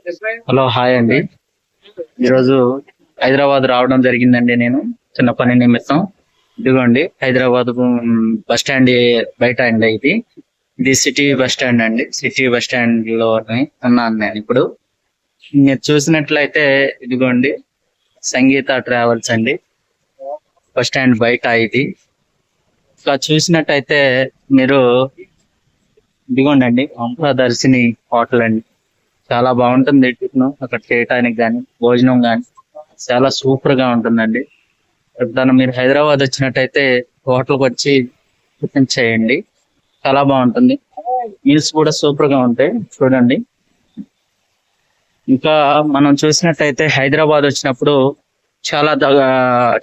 Hello, hi అండి. ఈరోజు హైదరాబాద్ రావడం జరిగిందండి. నేను చిన్న పని నిమిత్తం. ఇదిగోండి హైదరాబాద్ బస్ స్టాండ్ బయట అండి. ఇది సిటీ బస్ స్టాండ్ అండి. సిటీ బస్ స్టాండ్ లో ఉన్నాను నేను ఇప్పుడు. మీరు చూసినట్లయితే ఇదిగోండి సంగీత ట్రావెల్స్ అండి. బస్ స్టాండ్ బయట ఇది. ఇలా చూసినట్టయితే మీరు ఇదిగోండి అండి దర్శిని హోటల్ అండి. చాలా బాగుంటుంది టిఫిన్ అక్కడ చేయటానికి కానీ భోజనం కానీ చాలా సూపర్ గా ఉంటుందండి. ఎప్పుడైనా మీరు హైదరాబాద్ వచ్చినట్టయితే హోటల్కి వచ్చి టిఫిన్ చేయండి, చాలా బాగుంటుంది. మీల్స్ కూడా సూపర్ గా ఉంటాయి చూడండి. ఇంకా మనం చూసినట్టయితే హైదరాబాద్ వచ్చినప్పుడు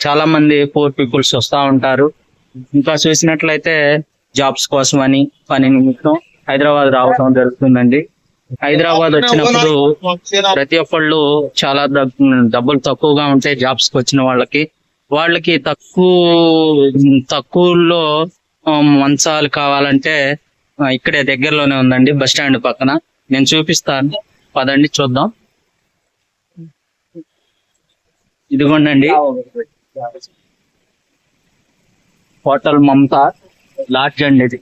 చాలా మంది పూర్ పీపుల్స్ వస్తూ ఉంటారు. ఇంకా చూసినట్లయితే జాబ్స్ కోసం అని పని నిమిత్తం హైదరాబాద్ రావడం జరుగుతుందండి. హైదరాబాద్ వచ్చినప్పుడు ప్రతి ఒక్కళ్ళు చాలా డబ్బులు తక్కువగా ఉంటాయి. జాబ్స్ కి వచ్చిన వాళ్ళకి తక్కువలో మంచాలు కావాలంటే ఇక్కడే దగ్గరలోనే ఉందండి, బస్ స్టాండ్ పక్కన. నేను చూపిస్తాను, పదండి చూద్దాం. ఇదిగోండి హోటల్ మమతా లాడ్జ్ అండి.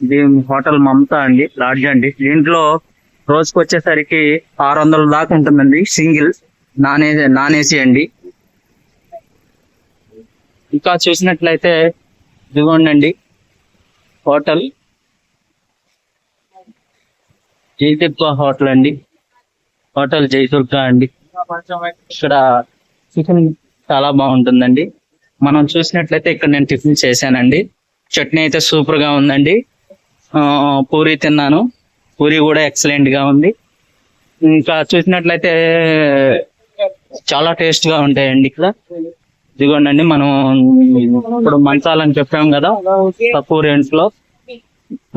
ఇది హోటల్ మమతా అండి, లాడ్జ్ అండి. దీంట్లో రోజుకి వచ్చేసరికి 600 దాకా ఉంటుందండి సింగిల్. నాన్ ఏసీ అండి. ఇంకా చూసినట్లయితే ఇదిగోండి హోటల్ జయదుర్గ హోటల్ అండి. హోటల్ జయదుర్గ అండి. ఇక్కడ టిఫిన్ చాలా బాగుంటుందండి. మనం చూసినట్లయితే ఇక్కడ నేను టిఫిన్ చేశానండి. చట్నీ అయితే సూపర్ గా ఉందండి. పూరి తిన్నాను, పూరి కూడా ఎక్సలెంట్ గా ఉంది. ఇంకా చూసినట్లయితే చాలా టేస్ట్ గా ఉంటాయండి ఇక్కడ. ఇదిగోండి మనం ఇప్పుడు మంచాలని చెప్పాం కదా, తక్కువ రేంజ్ లో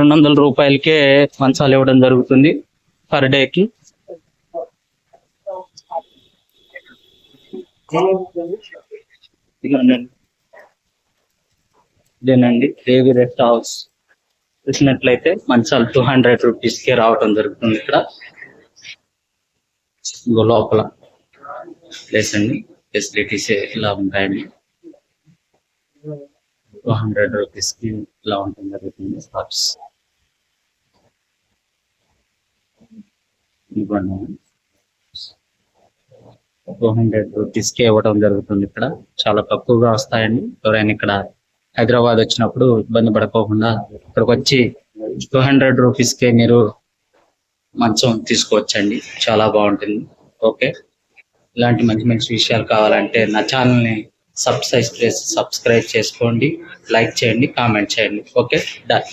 200 రూపాయలకే మంచాలు ఇవ్వడం జరుగుతుంది పర్ డేకి. ఇదేనండి దేవి రెస్ట్ హౌస్. చూసినట్లయితే మంచాలు 200 రూపీస్కే రావడం జరుగుతుంది ఇక్కడ. లోపల ప్లేస్ అండి, ఫెసిలిటీస్ ఇలా ఉంటాయండి. 200 రూపీస్కి ఇలా ఉంటుంది జరుగుతుంది. 200 రూపీస్కే ఇవ్వడం జరుగుతుంది ఇక్కడ. చాలా తక్కువగా వస్తాయండి. ఎవరైనా ఇక్కడ హైదరాబాద్ వచ్చినప్పుడు ఇబ్బంది పడుకోకుండా ఇక్కడికి వచ్చి 200 రూపీస్కే మీరు మంచం తీసుకోవచ్చండి, చాలా బాగుంటుంది. ఓకే, ఇలాంటి మంచి మంచి విషయాలు కావాలంటే నా ఛానల్ని సబ్స్క్రైబ్ చేసుకోండి, లైక్ చేయండి, కామెంట్ చేయండి. Okay, done.